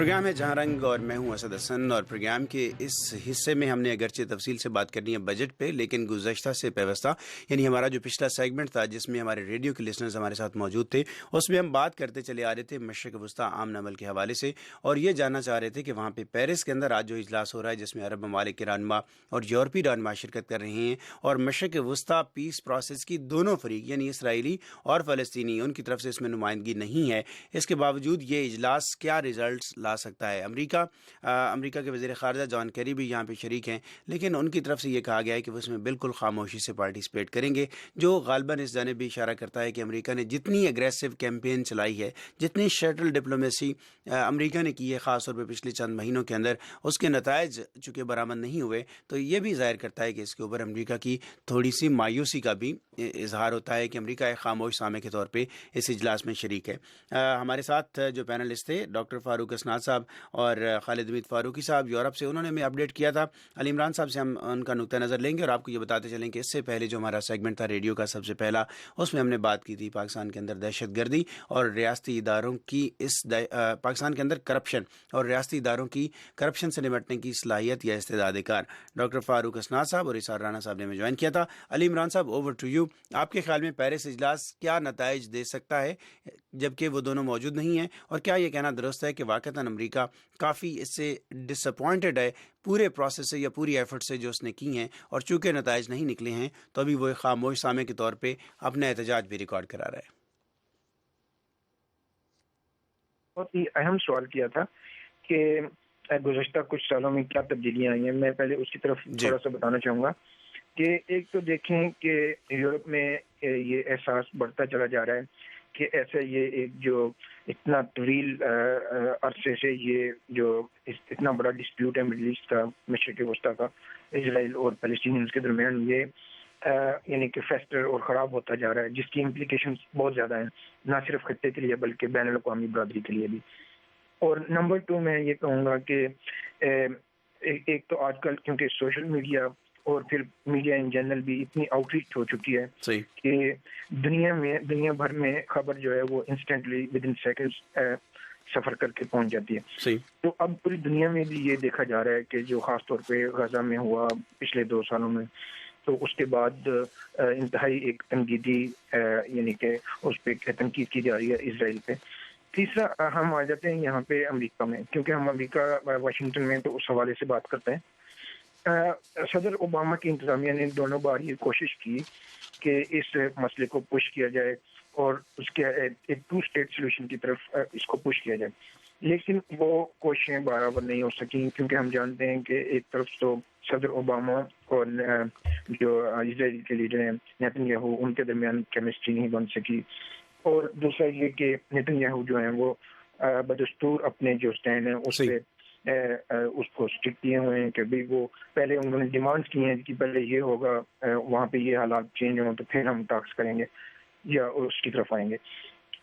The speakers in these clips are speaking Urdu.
پروگرام ہے جہاں رنگ اور میں ہوں اسد حسن، اور پروگرام کے اس حصے میں ہم نے اگرچہ تفصیل سے بات کرنی ہے بجٹ پہ، لیکن گزشتہ سے پیوستہ یعنی ہمارا جو پچھلا سیگمنٹ تھا جس میں ہمارے ریڈیو کے لسنرز ہمارے ساتھ موجود تھے، اس میں ہم بات کرتے چلے آ رہے تھے مشرق وسطیٰ امن عمل کے حوالے سے، اور یہ جاننا چاہ رہے تھے کہ وہاں پہ پیرس کے اندر آج جو اجلاس ہو رہا ہے جس میں عرب ممالک کے رہنما اور یورپی رہنما شرکت کر رہے ہیں، اور مشرق وسطیٰ پیس پروسیس کی دونوں فریق یعنی اسرائیلی اور فلسطینی ان کی طرف سے اس میں نمائندگی نہیں ہے، اس کے باوجود یہ اجلاس کیا رزلٹس لا سکتا ہے؟ امریکہ کے وزیر خارجہ جان کیری بھی یہاں پہ شریک ہیں، لیکن ان کی طرف سے یہ کہا گیا ہے کہ وہ اس میں بالکل خاموشی سے پارٹیسپیٹ کریں گے، جو غالباً اس جانب بھی اشارہ کرتا ہے کہ امریکہ نے جتنی اگریسو کیمپین چلائی ہے، جتنی شٹل ڈپلومیسی امریکہ نے کی ہے خاص طور پہ پچھلے چند مہینوں کے اندر، اس کے نتائج چونکہ برآمد نہیں ہوئے، تو یہ بھی ظاہر کرتا ہے کہ اس کے اوپر امریکہ کی تھوڑی سی مایوسی کا بھی اظہار ہوتا ہے کہ امریکہ ایک خاموش سامع کے طور پہ اس اجلاس میں شریک ہے۔ ہمارے ساتھ جو پینلسٹ تھے ڈاکٹر فاروق اسناد صاحب اور خالد حمید فاروقی صاحب یورپ سے، انہوں نے ہمیں اپڈیٹ کیا تھا۔ علی عمران صاحب سے ہم ان کا نقطہ نظر لیں گے، اور آپ کو یہ بتاتے چلیں کہ اس سے پہلے جو ہمارا سیگمنٹ تھا ریڈیو کا سب سے پہلا، اس میں ہم نے بات کی تھی پاکستان کے اندر دہشت گردی اور ریاستی اداروں کی پاکستان کے اندر کرپشن اور ریاستی اداروں کی کرپشن سے نمٹنے کی صلاحیت یا استعداد کار۔ ڈاکٹر فاروق اسناد صاحب اور اسار رانا صاحب نے ہمیں جوائن کیا تھا۔ علی عمران صاحب، اوور ٹو یو۔ آپ کے خیال میں پیرس اجلاس کیا نتائج دے سکتا ہے جبکہ وہ دونوں موجود نہیں ہیں، اور کیا یہ کہنا درست ہے کہ واقعتاً امریکہ کافی اس سے ڈس اپوائنٹڈ ہے پورے پروسیس سے یا پوری ایفرٹ سے جو اس نے کی ہیں، اور چونکہ نتائج نہیں نکلے ہیں تو ابھی وہ ایک خاموش سامع کے طور پہ اپنا احتجاج بھی ریکارڈ کرا رہا ہے؟ بہت ہی اہم سوال کیا تھا کہ گزشتہ کچھ سالوں میں کیا تبدیلیاں آئی ہیں۔ میں پہلے اس کی طرف تھوڑا سا بتانا چاہوں گا کہ ایک تو دیکھیں کہ یورپ میں یہ احساس بڑھتا چلا جا رہا ہے کہ ایسا یہ ایک جو اتنا طویل عرصے سے یہ جو اتنا بڑا ڈسپیوٹ ہے مڈل ایسٹ کا، مشرق وسطیٰ کا، اسرائیل اور فلسطینیز کے درمیان، یہ یعنی کہ فیسٹر اور خراب ہوتا جا رہا ہے، جس کی امپلیکیشنز بہت زیادہ ہیں، نہ صرف خطے کے لیے بلکہ بین الاقوامی برادری کے لیے بھی۔ اور نمبر 2 میں یہ کہوں گا کہ ایک تو آج کل کیونکہ سوشل میڈیا اور پھر میڈیا ان جنرل بھی اتنی آؤٹ ریچ ہو چکی ہے کہ دنیا بھر میں خبر جو ہے وہ انسٹنٹلی ود ان سیکنڈز سفر کر کے پہنچ جاتی ہے۔ تو اب پوری دنیا میں بھی یہ دیکھا جا رہا ہے کہ جو خاص طور پہ غزہ میں ہوا پچھلے 2 سالوں میں، تو اس کے بعد انتہائی ایک تنقیدی یعنی کہ اس پہ تنقید کی جا رہی ہے اسرائیل پہ۔ تیسرا ہم آ جاتے ہیں یہاں پہ امریکہ میں، کیونکہ ہم امریکہ واشنگٹن میں تو اس حوالے سے بات کرتے ہیں۔ صدر اوباما کی انتظامیہ نے دونوں بار یہ کوشش کی کہ اس مسئلے کو پش کیا جائے اور اس کے ایک 2 اسٹیٹ سولوشن کی طرف اس کو پش کیا جائے، لیکن وہ کوششیں برابر نہیں ہو سکیں، کیونکہ ہم جانتے ہیں کہ ایک طرف تو صدر اوباما اور جو اسرائیل کے لیڈر ہیں نیتن یاہو، ان کے درمیان کیمسٹری نہیں بن سکی، اور دوسرا یہ کہ نیتن یاہو جو ہیں وہ بدستور اپنے جو سٹینڈ ہیں اس پہ اس کو اسٹک کیے ہوئے ہیں کہ بھی وہ پہلے انہوں نے ڈیمانڈ کی ہیں کہ پہلے یہ ہوگا، وہاں پہ یہ حالات چینج ہوں تو پھر ہم ٹاکس کریں گے یا اس کی طرف آئیں گے۔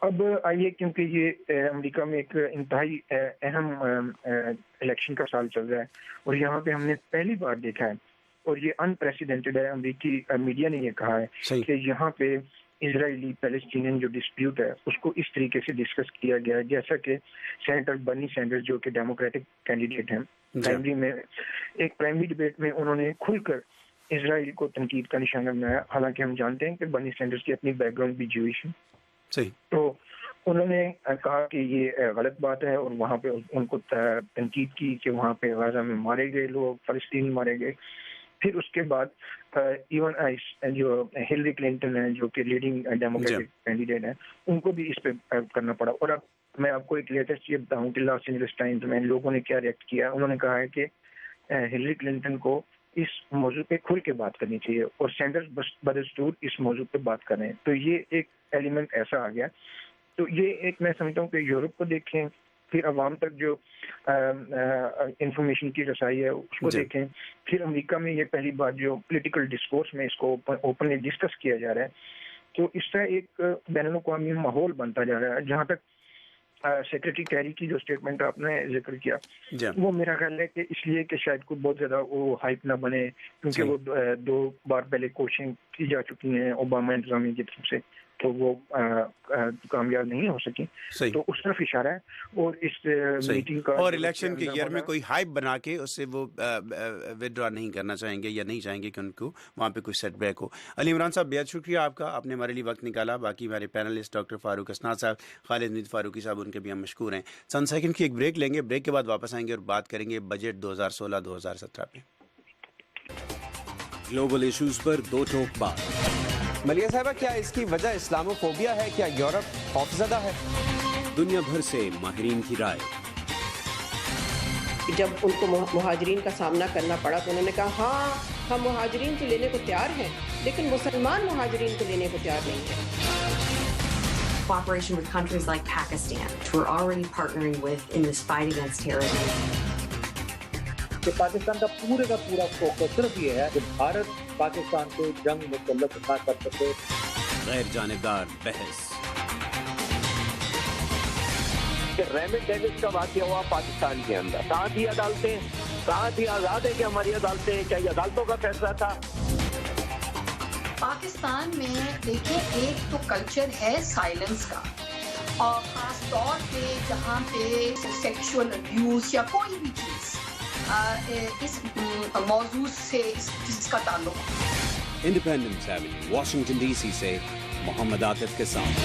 اب آئیے، کیونکہ یہ امریکہ میں ایک انتہائی اہم الیکشن کا سال چل رہا ہے، اور یہاں پہ ہم نے پہلی بار دیکھا ہے، اور یہ انپریسیڈنٹڈ ہے، امریکی میڈیا نے یہ کہا ہے کہ یہاں پہ اسرائیلی پیلسٹینین جو ڈسپیوٹ ہے اس کو اس طریقے سے ڈسکس کیا گیا ہے جیسا کہ سینیٹر برنی سینڈرز جو کہ ڈیموکریٹک کینڈیڈیٹ ہیں، پرائمری میں ایک پرائمری ڈبیٹ میں انہوں نے کھل کر اسرائیل کو تنقید کا نشانہ بنایا، حالانکہ ہم جانتے ہیں کہ برنی سینڈرز کی اپنی بیک گراؤنڈ بھی جوئش ہے۔ تو انہوں نے کہا کہ یہ غلط بات ہے، اور وہاں پہ ان کو تنقید کی کہ وہاں پہ غزہ میں مارے گئے لوگ، فلسطینی مارے گئے۔ پھر اس کے بعد ایون جو ہلری کلنٹن ہیں جو کہ لیڈنگ ڈیموکریٹک کینڈیڈیٹ ہیں، ان کو بھی اس پہ کرنا پڑا۔ اور اب میں آپ کو ایک لیٹسٹ یہ بتاؤں کہ لاس اینجلس ٹائمز میں لوگوں نے کیا ریئیکٹ کیا، انہوں نے کہا ہے کہ ہلری کلنٹن کو اس موضوع پہ کھل کے بات کرنی چاہیے، اور سینڈرز بدستور اس موضوع پہ بات کر رہے ہیں۔ تو یہ ایک ایلیمنٹ ایسا آ گیا۔ تو یہ ایک میں سمجھتا ہوں کہ یورپ کو دیکھیں، پھر عوام تک جو انفارمیشن کی رسائی ہے اس کو دیکھیں، پھر امریکہ میں یہ پہلی بار جو پولیٹیکل ڈسکورس میں اس کو اوپنلی ڈسکس کیا جا رہا ہے، تو اس طرح ایک بین الاقوامی ماحول بنتا جا رہا ہے۔ جہاں تک سیکرٹری کیری کی جو اسٹیٹمنٹ آپ نے ذکر کیا، وہ میرا خیال ہے کہ اس لیے کہ شاید کوئی بہت زیادہ وہ ہائپ نہ بنے، کیونکہ وہ 2 بار پہلے کوششیں کی جا چکی ہیں اوباما انتظامیہ کی طرف سے، تو وہ کامیاب نہیں ہو سکی. تو اس طرف اشارہ ہے. اور اس میٹنگ کا اور الیکشن کے ایئر میں کوئی ہائپ بنا کے اس سے وہ ودرا نہیں کرنا چاہیں گے یا نہیں چاہیں گے کہ ان کو وہاں پہ کوئی سیٹ بیک ہو. علی عمران صاحب بہت شکریہ آپ کا, آپ نے ہمارے لیے وقت نکالا. باقی ہمارے پینلسٹ ڈاکٹر فاروق اسناد صاحب, خالد مید فاروقی صاحب, ان کے بھی ہم مشکور ہیں. چند سیکنڈ کی ایک بریک لیں گے, بریک کے بعد واپس آئیں گے اور بات کریں گے بجٹ 2016-2017 پہ. گلوبل ایشوز پر دو ٹوک بات. ملیہ صاحبہ, کیا اس کی وجہ اسلامو فوبیا ہے؟ کیا یورپ خوفزدہ ہے؟ دنیا بھر سے ماہرین کی رائے. جب ان کو مہاجرین کا سامنا کرنا پڑا تو انہوں نے کہا ہاں ہم مہاجرین کو لینے کو تیار ہیں, لیکن مسلمان مہاجرین کو لینے کو تیار نہیں ہیں. Cooperation with countries like Pakistan, which we're already partnering with in this fight against terrorism. کہ پاکستان کا پورا فوکس صرف یہ ہے کہ بھارت پاکستان کو جنگ مسلط نہ کر سکے. غیر جانبدار بحث. ریمنڈ ڈیوس کا واقعہ ہوا پاکستان کے اندر, کہاں تھی عدالتیں, کہاں تھی آزاد ہے کہ ہماری عدالتیں, کیا یہ عدالتوں کا فیصلہ تھا؟ پاکستان میں دیکھیں ایک تو کلچر ہے سائلنس کا, اور خاص طور پہ جہاں پہ سیکشول ابیوز یا کوئی بھی چیز اس موضوع سے جس کا تعلق. Independence Avenue, Washington D C سے محمد عاطف کے ساتھ.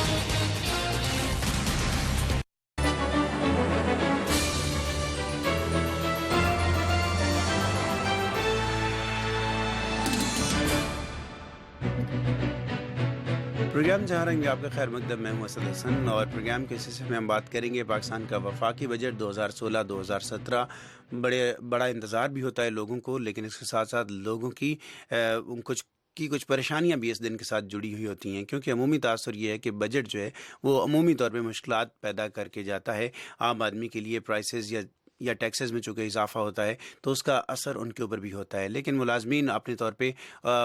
پروگرام جہاں رہیں گے آپ کا خیر مقدم, میں ہوں اسد حسن, اور پروگرام کے سلسلے میں ہم بات کریں گے پاکستان کا وفاقی بجٹ 2016-2017. بڑا انتظار بھی ہوتا ہے لوگوں کو, لیکن اس کے ساتھ ساتھ لوگوں کی کچھ پریشانیاں بھی اس دن کے ساتھ جڑی ہوئی ہوتی ہیں, کیونکہ عمومی تاثر یہ ہے کہ بجٹ جو ہے وہ عمومی طور پہ مشکلات پیدا کر کے جاتا ہے عام آدمی کے لیے. پرائسز یا ٹیکسز میں چونکہ اضافہ ہوتا ہے تو اس کا اثر ان کے اوپر بھی ہوتا ہے, لیکن ملازمین اپنے طور پہ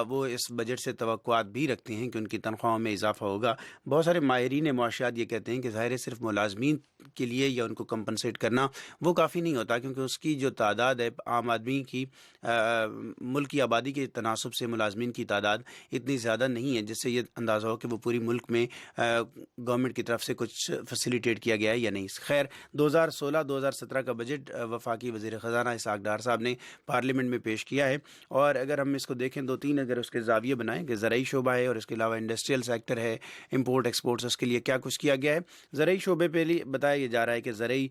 وہ اس بجٹ سے توقعات بھی رکھتے ہیں کہ ان کی تنخواہوں میں اضافہ ہوگا. بہت سارے ماہرین معاشیات یہ کہتے ہیں کہ ظاہر ہے صرف ملازمین کے لیے یا ان کو کمپنسیٹ کرنا وہ کافی نہیں ہوتا, کیونکہ اس کی جو تعداد ہے عام آدمی کی, ملک کی آبادی کے تناسب سے ملازمین کی تعداد اتنی زیادہ نہیں ہے جس سے یہ اندازہ ہو کہ وہ پوری ملک میں گورنمنٹ کی طرف سے کچھ فیسیلیٹیٹ کیا گیا ہے یا نہیں. خیر, 2016-2017 کا بجٹ وفاقی وزیر خزانہ اسحاق ڈار صاحب نے پارلیمنٹ میں پیش کیا ہے, اور اگر ہم اس کو دیکھیں 2-3 اگر اس کے زاویے بنائیں کہ زرعی شعبہ ہے اور اس کے علاوہ انڈسٹریل سیکٹر ہے, امپورٹ ایکسپورٹس, اس کے لیے کیا کچھ کیا گیا ہے. زرعی شعبے پہ بتایا یہ جا رہا ہے کہ زرعی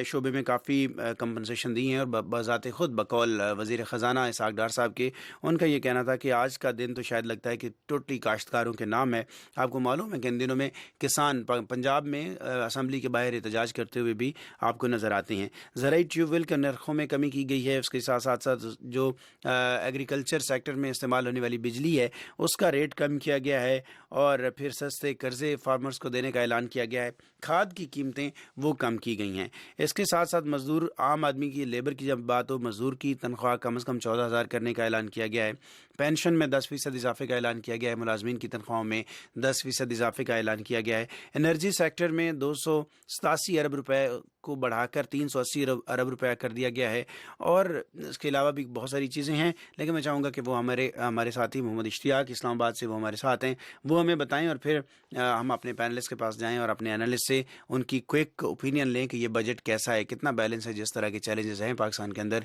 شعبے میں کافی کمپنسیشن دی ہیں, اور بذات خود بقول وزیر خزانہ اسحاق ڈار صاحب کے, ان کا یہ کہنا تھا کہ آج کا دن تو شاید لگتا ہے کہ ٹوٹلی کاشتکاروں کے نام ہے. آپ کو معلوم ہے کہ ان دنوں میں کسان پنجاب میں اسمبلی کے باہر احتجاج کرتے ہوئے بھی آپ کو نظر آتے ہیں. زرعی ٹیوب ویل کے نرخوں میں کمی کی گئی ہے, اس کے ساتھ ساتھ جو ایگریکلچر سیکٹر میں استعمال ہونے والی بجلی ہے اس کا ریٹ کم کیا گیا ہے, اور پھر سستے قرضے فارمرز کو دینے کا اعلان کیا گیا ہے. کھاد کی قیمتیں وہ کم کی گئی ہیں. اس کے ساتھ ساتھ مزدور, عام آدمی کی لیبر کی جب بات ہو, مزدور کی تنخواہ کم از کم 14,000 کرنے کا اعلان کیا گیا ہے. پینشن میں 10% اضافے کا اعلان کیا گیا ہے, ملازمین کی تنخواہوں میں 10% اضافے کا اعلان کیا گیا ہے. انرجی سیکٹر میں 287 ارب روپے کو بڑھا کر 380 ارب روپے کر دیا گیا ہے, اور اس کے علاوہ بھی بہت ساری چیزیں ہیں, لیکن میں چاہوں گا کہ وہ ہمارے ساتھی محمد اشتیاق اسلام آباد سے وہ ہمارے ساتھ ہیں, وہ ہمیں بتائیں, اور پھر ہم اپنے پینلسٹ کے پاس جائیں اور اپنے انالسٹ سے ان کی کوئک اوپینین لیں کہ یہ بجٹ کیسا ہے, کتنا بیلنس ہے. جس طرح کے چیلنجز ہیں پاکستان کے اندر,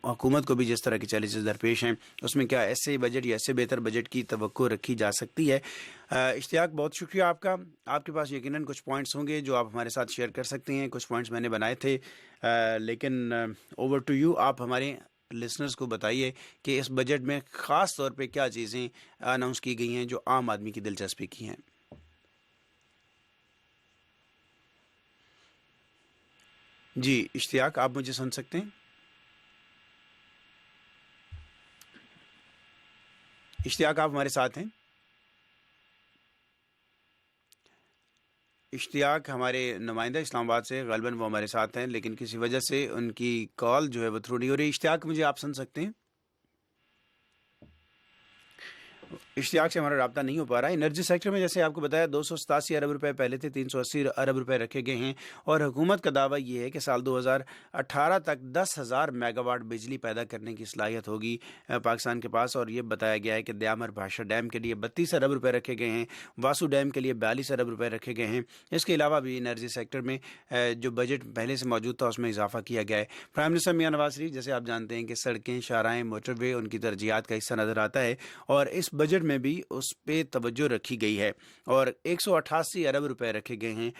حکومت کو بھی جس طرح کے چیلنجز درپیش ہیں, اس میں کیا ایسے بجٹ یا ایسے بہتر بجٹ کی توقع رکھی جا سکتی ہے. اشتیاق, بہت شکریہ آپ کا. آپ کے پاس یقیناً کچھ پوائنٹس ہوں گے جو آپ ہمارے ساتھ شیئر کر سکتے ہیں. کچھ پوائنٹس میں نے بنائے تھے, لیکن اوور ٹو یو. آپ ہمارے لسنرز کو بتائیے کہ اس بجٹ میں خاص طور پہ کیا چیزیں اناؤنس کی گئی ہیں جو عام آدمی کی دلچسپی کی ہیں. جی اشتیاق, آپ مجھے سن سکتے ہیں؟ اشتیاق, آپ ہمارے ساتھ ہیں؟ اشتیاق ہمارے نمائندہ اسلام آباد سے, غالباً وہ ہمارے ساتھ ہیں, لیکن کسی وجہ سے ان کی کال جو ہے وہ تھرو نہیں ہو رہی. اشتیاق, مجھے آپ سن سکتے ہیں؟ اشتیاق سے ہمارا رابطہ نہیں ہو پا رہا ہے. انرجی سیکٹر میں جیسے آپ کو بتایا 287 ارب روپے پہلے تھے, 380 ارب روپے رکھے گئے ہیں, اور حکومت کا دعویٰ یہ ہے کہ سال 2018 تک 10,000 میگا واٹ بجلی پیدا کرنے کی صلاحیت ہوگی پاکستان کے پاس. اور یہ بتایا گیا ہے کہ دیامر بھاشا ڈیم کے لیے 32 ارب روپے رکھے گئے ہیں, واسو ڈیم کے لیے 42 ارب روپے رکھے گئے ہیں. اس کے علاوہ بھی انرجی سیکٹر میں جو بجٹ پہلے سے موجود تھا اس میں اضافہ کیا گیا ہے. پرائم منسٹر میاں نواز شریف جیسے آپ جانتے ہیں کہ سڑکیں, شاہراہیں, موٹر وے ان کی ترجیحات کا حصہ نظر آتا ہے, اور اس بجٹ میں بھی اس پہ توجہ رکھی گئی ہے, اور 188 ارب روپے رکھے گئے ہیں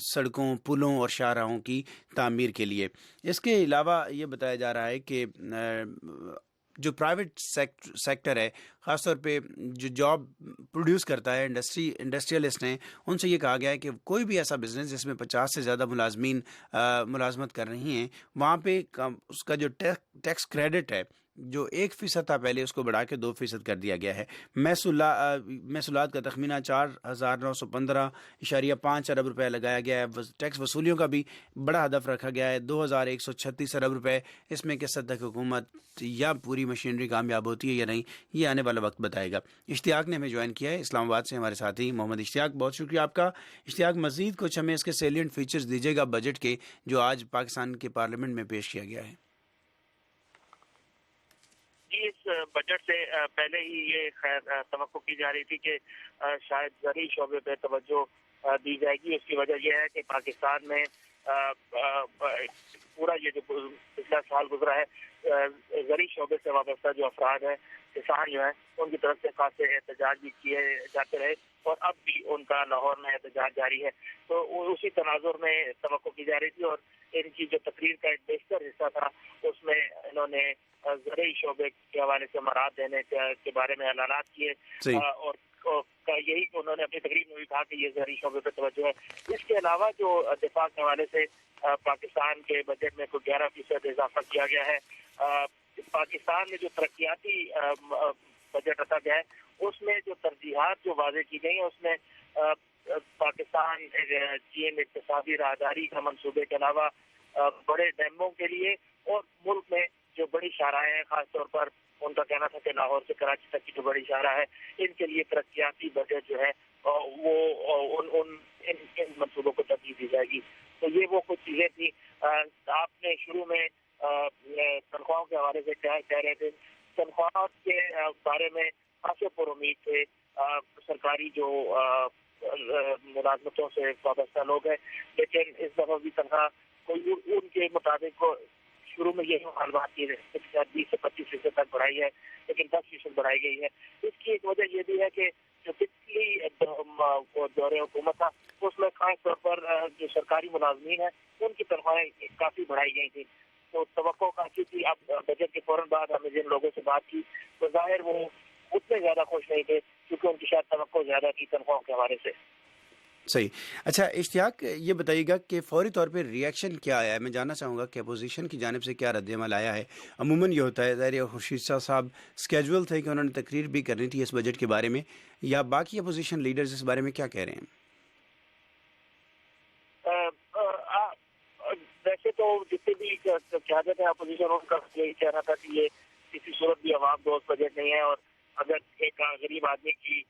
سڑکوں, پلوں اور شاہراہوں کی تعمیر کے لیے. اس کے علاوہ یہ بتایا جا رہا ہے کہ جو پرائیویٹ سیکٹر ہے, خاص طور پہ جو جاب پروڈیوس کرتا ہے, انڈسٹریلسٹ ہیں, ان سے یہ کہا گیا ہے کہ کوئی بھی ایسا بزنس جس میں 50 سے زیادہ ملازمین ملازمت کر رہی ہیں, وہاں پہ اس کا جو ٹیکس کریڈٹ ہے جو 1% تھا پہلے, اس کو بڑھا کے 2% کر دیا گیا ہے. محصولات کا تخمینہ 4,915.5 ارب روپے لگایا گیا ہے. ٹیکس وصولیوں کا بھی بڑا ہدف رکھا گیا ہے 2,136 ارب روپے. اس میں کس حد تک حکومت یا پوری مشینری کامیاب ہوتی ہے یا نہیں, یہ آنے والا وقت بتائے گا. اشتیاق نے ہمیں جوائن کیا ہے اسلام آباد سے, ہمارے ساتھی محمد اشتیاق, بہت شکریہ آپ کا. اشتیاق, مزید کچھ ہمیں اس کے سیلینٹ فیچرز دیجیے گا بجٹ کے جو آج پاکستان کے پارلیمنٹ میں پیش کیا گیا ہے. جی, اس بجٹ سے پہلے ہی یہ خیر توقع کی جا رہی تھی کہ شاید زرعی شعبے پہ توجہ دی جائے گی. اس کی وجہ یہ ہے کہ پاکستان میں پورا یہ جو پچھلا سال گزرا ہے, زرعی شعبے سے وابستہ جو افراد ہیں, کسان جو ہیں, ان کی طرف سے خاصے احتجاج بھی کیے جاتے رہے, اور اب بھی ان کا لاہور میں احتجاج جاری ہے. تو اسی تناظر میں توقع کی جا رہی تھی, اور ان کی جو تقریر کا ایک بیشتر حصہ تھا اس میں انہوں نے زرعی شعبے کے حوالے سے مراعات دینے کے بارے میں اعلانات کیے, اور یہی انہوں نے اپنی تقریر میں بھی کہا کہ یہ زرعی شعبے پہ توجہ ہے. اس کے علاوہ جو دفاع کے حوالے سے پاکستان کے بجٹ میں کوئی 11% اضافہ کیا گیا ہے. پاکستان میں جو ترقیاتی بجٹ رکھا گیا ہے اس میں جو ترجیحات جو واضح کی گئی ہیں اس میں پاکستان چین اقتصادی راہداری کا منصوبے کے علاوہ بڑے ڈیموں کے لیے اور ملک میں جو بڑی شاہراہیں ہیں, خاص طور پر ان کا کہنا تھا کہ لاہور سے کراچی تک کی جو بڑی شاہراہ ہے ان کے لیے ترقیاتی بجٹ جو ہے وہ ان منصوبوں کو ترجیح دی جائے گی. تو یہ وہ کچھ چیزیں تھیں. آپ نے شروع میں تنخواہوں کے حوالے سے کہہ رہے تھے, تنخواہ کے بارے میں خاصے پر امید تھے سرکاری جو ملازمتوں سے وابستہ لوگ ہیں, لیکن اس دفعہ بھی تنخواہ کوئی ان کے مطابق شروع میں یہ معلومات کی 20 سے 25% تک بڑھائی ہے, لیکن 10% بڑھائی گئی ہے. اس کی ایک وجہ یہ بھی ہے کہ جو پچھلی دور حکومت تھا اس میں خاص طور پر جو سرکاری ملازمین ہیں ان کی تنخواہیں کافی بڑھائی گئی تھی. تو توقع کافی تھی. اب بجٹ کے فوراً بعد ہم نے جن لوگوں سے بات کی تو ظاہر وہ اتنے زیادہ خوش نہیں تھے کیونکہ ان کی شاید توقع زیادہ تھی تنخواہوں کے حوالے سے. صحیح. اچھا اشتیاق, یہ بتائیے گا کہ فوری طور پہ ریئیکشن کیا آیا ہے. میں جاننا چاہوں گا کہ اپوزیشن کی جانب سے کیا رد عمل آیا ہے. عموماً یہ ہوتا ہے, ظاہر خورشید شاہ صاحب اسکیجول تھے کہ انہوں نے تقریر بھی کرنی تھی اس بجٹ کے بارے میں, یا باقی اپوزیشن لیڈرز اس بارے میں کیا کہہ رہے ہیں؟ ویسے تو جتنے بھی قیادت ہے اپوزیشن ان کا یہی کہنا تھا کہ یہ کسی صورت بھی عوام دوست بجٹ نہیں ہے, اور اگر ایک غریب آدمی کی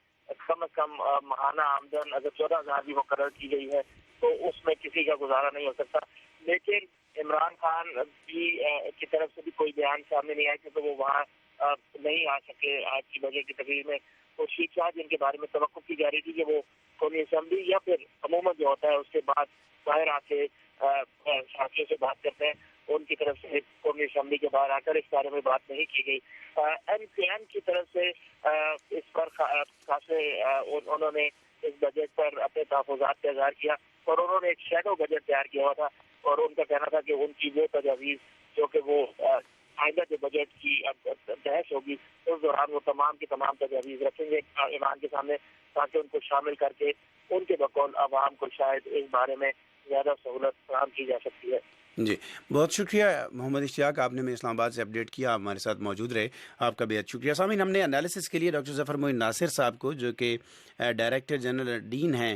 کم از کم ماہانہ آمدن اگر 14,000 بھی مقرر کی گئی ہے تو اس میں کسی کا گزارا نہیں ہو سکتا. لیکن عمران خان کی طرف سے بھی کوئی بیان سامنے نہیں آیا کیونکہ وہ وہاں نہیں آ سکے آج کی بجٹ کی تقریر میں. خورشید شاہ جن کے بارے میں توقع کی جا رہی تھی کہ وہ قومی اسمبلی یا پھر عموماً جو ہوتا ہے اس کے بعد باہر آ کے ساتھیوں سے بات کرتے ہیں, ان کی طرف سے قومی اسمبلی کے باہر آ کر اس بارے میں بات نہیں کی گئی. MPN کی طرف سے اس پر خاصے انہوں نے اس بجٹ پر اپنے تحفظات کا اظہار کیا, اور انہوں نے ایک شیڈو بجٹ تیار کیا ہوا تھا, اور ان کا کہنا تھا کہ ان کی وہ تجاویز جو کہ وہ آئندہ جو بجٹ کی بحث ہوگی اس دوران وہ تمام کی تمام تجاویز رکھیں گے ایوان کے سامنے تاکہ ان کو شامل کر کے ان کے بقول عوام کو شاید اس بارے میں زیادہ سہولت فراہم کی جا سکتی ہے. جی بہت شکریہ محمد اشتیاق, آپ نے میں اسلام آباد سے اپڈیٹ کیا, ہمارے ساتھ موجود رہے, آپ کا بہت شکریہ. سامعین, ہم نے انالیسس کے لیے ڈاکٹر ظفر معین ناصر صاحب کو جو کہ ڈائریکٹر جنرل ڈین ہیں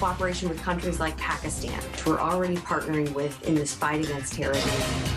Cooperation with countries like Pakistan, who we're already partnering with in this fight against terrorism.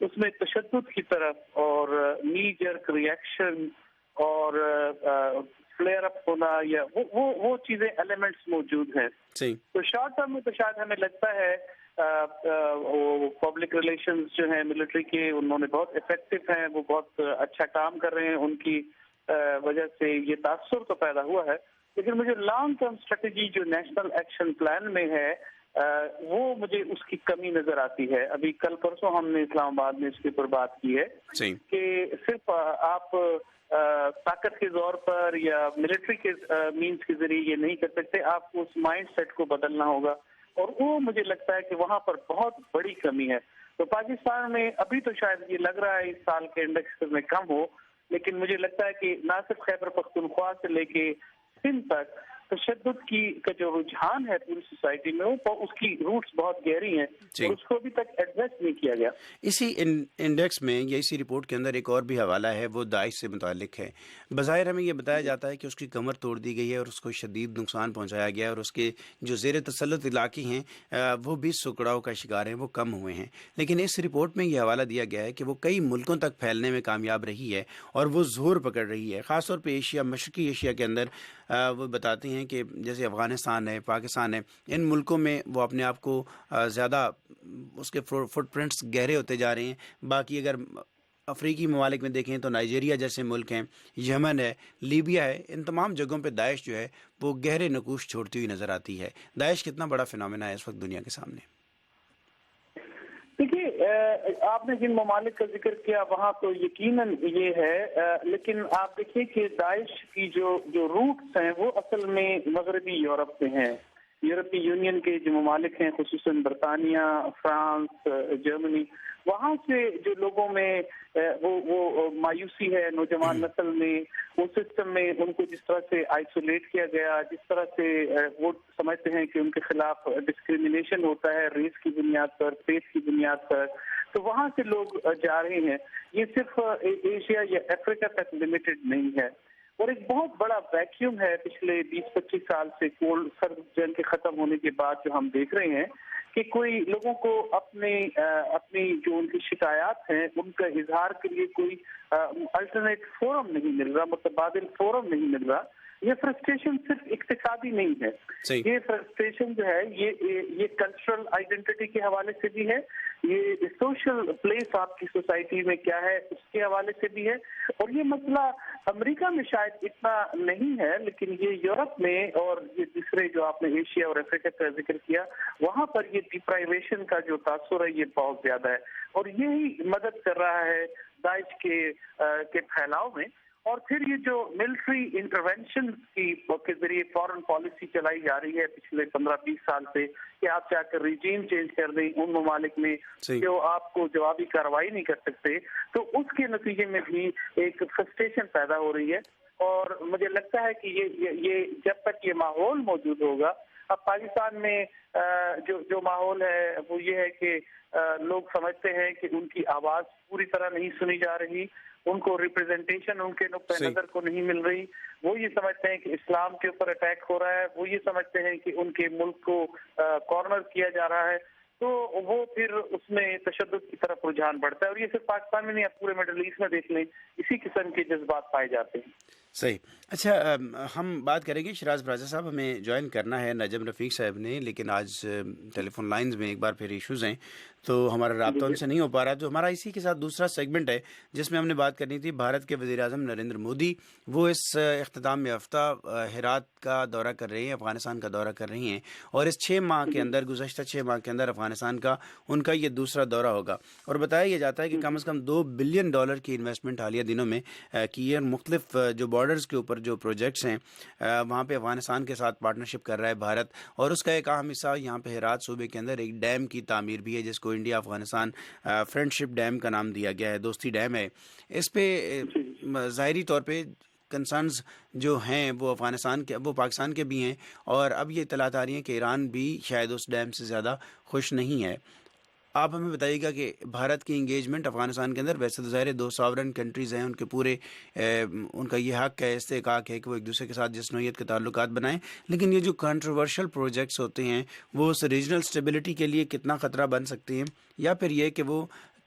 اس میں تشدد کی طرف اور نی جرک ریئیکشن اور فلیئر اپ ہونا یا وہ چیزیں ایلیمنٹس موجود ہیں. تو شارٹ ٹرم میں تو شاید ہمیں لگتا ہے پبلک ریلیشنز جو ہیں ملٹری کے انہوں نے بہت افیکٹو ہیں, وہ بہت اچھا کام کر رہے ہیں, ان کی وجہ سے یہ تاثر تو پیدا ہوا ہے. لیکن مجھے لانگ ٹرم اسٹریٹجی جو نیشنل ایکشن پلان میں ہے وہ مجھے اس کی کمی نظر آتی ہے. ابھی کل پرسوں ہم نے اسلام آباد میں اس کے اوپر بات کی ہے کہ صرف آپ طاقت کے زور پر یا ملٹری کے مینز کے ذریعے یہ نہیں کر سکتے, آپ کو اس مائنڈ سیٹ کو بدلنا ہوگا, اور وہ مجھے لگتا ہے کہ وہاں پر بہت بڑی کمی ہے. تو پاکستان میں ابھی تو شاید یہ لگ رہا ہے اس سال کے انڈیکس میں کم ہو, لیکن مجھے لگتا ہے کہ نہ صرف خیبر پختونخوا سے لے کے سندھ تک تشدد کا جو رجحان ہے پوری سوسائٹی میں وہ اس کی روٹس بہت گہری ہیں اور اس کو ابھی تک ایڈریس نہیں کیا گیا. اسی انڈیکس میں یا اسی رپورٹ کے اندر ایک اور بھی حوالہ ہے, وہ داعش سے متعلق ہے. بظاہر ہمیں یہ بتایا جاتا ہے کہ اس کی کمر توڑ دی گئی ہے اور اس کو شدید نقصان پہنچایا گیا ہے, اور اس کے جو زیر تسلط علاقے ہیں وہ بھی سکڑاؤ کا شکار ہیں, وہ کم ہوئے ہیں. لیکن اس رپورٹ میں یہ حوالہ دیا گیا ہے کہ وہ کئی ملکوں تک پھیلنے میں کامیاب رہی ہے اور وہ زور پکڑ رہی ہے, خاص طور پہ ایشیا, مشرقی ایشیا کے اندر. وہ بتاتے ہیں کہ جیسے افغانستان ہے, پاکستان ہے, ان ملکوں میں وہ اپنے آپ کو زیادہ اس کے فٹ پرنٹس گہرے ہوتے جا رہے ہیں. باقی اگر افریقی ممالک میں دیکھیں تو نائجیریا جیسے ملک ہیں, یمن ہے, لیبیا ہے, ان تمام جگہوں پہ داعش جو ہے وہ گہرے نقوش چھوڑتی ہوئی نظر آتی ہے. داعش کتنا بڑا فنامنا ہے اس وقت دنیا کے سامنے؟ دیکھیے, آپ نے جن ممالک کا ذکر کیا وہاں تو یقیناً یہ ہے, لیکن آپ دیکھیے کہ داعش کی جو روٹس ہیں وہ اصل میں مغربی یورپ سے ہیں. یورپی یونین کے جو ممالک ہیں خصوصاً برطانیہ, فرانس, جرمنی, وہاں سے جو لوگوں میں وہ مایوسی ہے نوجوان نسل میں, اس سسٹم میں ان کو جس طرح سے آئسولیٹ کیا گیا, جس طرح سے وہ سمجھتے ہیں کہ ان کے خلاف ڈسکریمنیشن ہوتا ہے ریس کی بنیاد پر, فیس کی بنیاد پر, تو وہاں سے لوگ جا رہے ہیں. یہ صرف ایشیا یا افریقہ تک لمیٹڈ نہیں ہے, اور ایک بہت بڑا ویکیوم ہے پچھلے 20-25 سال سے کولڈ سرد جنگ کے ختم ہونے کے بعد جو ہم دیکھ رہے ہیں کہ کوئی لوگوں کو اپنی جو ان کی شکایات ہیں ان کا اظہار کے لیے کوئی الٹرنیٹ فورم نہیں مل رہا, متبادل فورم نہیں مل رہا. یہ فرسٹریشن صرف اقتصادی نہیں ہے, یہ فرسٹریشن جو ہے یہ کلچرل آئیڈینٹی کے حوالے سے بھی ہے, یہ سوشل پلیس آپ کی سوسائٹی میں کیا ہے اس کے حوالے سے بھی ہے. اور یہ مسئلہ امریکہ میں شاید اتنا نہیں ہے, لیکن یہ یورپ میں اور یہ دوسرے جو آپ نے ایشیا اور افریقہ کا ذکر کیا وہاں پر یہ ڈپرائیویشن کا جو تاثر ہے یہ بہت زیادہ ہے, اور یہی مدد کر رہا ہے داعش کے پھیلاؤ میں. اور پھر یہ جو ملٹری انٹرونشن کے ذریعے فارن پالیسی چلائی جا رہی ہے پچھلے 15-20 سال سے کہ آپ جا کر ریجیم چینج کر دیں ان ممالک میں جو آپ کو جوابی کارروائی نہیں کر سکتے, تو اس کے نتیجے میں بھی ایک فرسٹریشن پیدا ہو رہی ہے. اور مجھے لگتا ہے کہ یہ جب تک یہ ماحول موجود ہوگا, اب پاکستان میں جو ماحول ہے وہ یہ ہے کہ لوگ سمجھتے ہیں کہ ان کی آواز پوری طرح نہیں سنی جا رہی, ان کو ریپرزینٹیشن ان کے نقطۂ نظر کو نہیں مل رہی. وہ یہ سمجھتے ہیں کہ اسلام کے اوپر اٹیک ہو رہا ہے, وہ یہ سمجھتے ہیں کہ ان کے ملک کو کارنر کیا جا رہا ہے, تو وہ پھر اس میں تشدد کی طرف رجحان بڑھتا ہے. اور یہ صرف پاکستان میں نہیں, آپ پورے مڈل ایسٹ میں دیکھ لیں اسی قسم کے جذبات پائے جاتے ہیں. صحیح. اچھا, ہم بات کریں گے شراز برازا صاحب, ہمیں جوائن کرنا ہے نجم رفیق صاحب نے, لیکن آج ٹیلی فون لائنز میں ایک بار پھر ایشوز ہیں تو ہمارا رابطہ ان سے نہیں ہو پا رہا. تو ہمارا اسی کے ساتھ دوسرا سیگمنٹ ہے جس میں ہم نے بات کرنی تھی بھارت کے وزیر اعظم نریندر مودی. وہ اس اختتام یافتہ ہرات کا دورہ کر رہے ہیں, افغانستان کا دورہ کر رہی ہیں, اور اس 6 ماہ کے اندر, گزشتہ 6 ماہ کے اندر افغانستان کا ان کا یہ دوسرا دورہ ہوگا. اور بتایا یہ جاتا ہے کہ کم از کم $2 بلین کی انویسٹمنٹ حالیہ دنوں میں کی ہے. مختلف جو بارڈرز کے اوپر جو پروجیکٹس ہیں وہاں پہ افغانستان کے ساتھ پارٹنرشپ کر رہا ہے بھارت, اور اس کا ایک اہم حصہ یہاں پہ ہرات صوبے کے اندر ایک ڈیم کی تعمیر بھی ہے جس کو انڈیا افغانستان فرینڈشپ ڈیم کا نام دیا گیا ہے, دوستی ڈیم ہے. اس پہ ظاہری طور پہ کنسرنز جو ہیں وہ پاکستان کے بھی ہیں, اور اب یہ اطلاعات آ رہی ہیں کہ ایران بھی شاید اس ڈیم سے زیادہ خوش نہیں ہے. آپ ہمیں بتائیے گا کہ بھارت کی انگیجمنٹ افغانستان کے اندر, ویسے تو ظاہر 2 ساورن کنٹریز ہیں, ان کے پورے ان کا یہ حق ہے, استحقاق ہے کہ وہ ایک دوسرے کے ساتھ جس نوعیت کے تعلقات بنائیں, لیکن یہ جو کنٹروورشل پروجیکٹس ہوتے ہیں وہ اس ریجنل اسٹیبلٹی کے لیے کتنا خطرہ بن سکتے ہیں, یا پھر یہ کہ وہ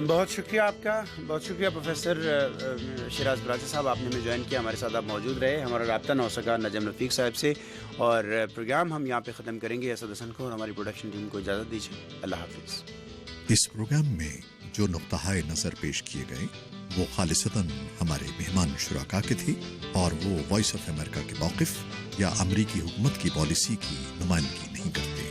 بہت شکریہ آپ کا، بہت شکریہ پروفیسر شیراز براجہ صاحب، آپ نے ہمیں جوائن کیا، ہمارے ساتھ آپ موجود رہے. ہمارا رابطہ نہ ہو سکا نجم رفیق صاحب سے، اور پروگرام ہم یہاں پہ ختم کریں گے. اسد حسن کو اور ہماری پروڈکشن ٹیم کو اجازت دیجیے. اللہ حافظ. اس پروگرام میں جو نقطۂ نظر پیش کیے گئے وہ خالصتاً ہمارے مہمان شرکاء کے تھے، اور وہ وائس آف امریکہ کے موقف یا امریکی حکومت کی پالیسی کی نمائندگی نہیں کرتے.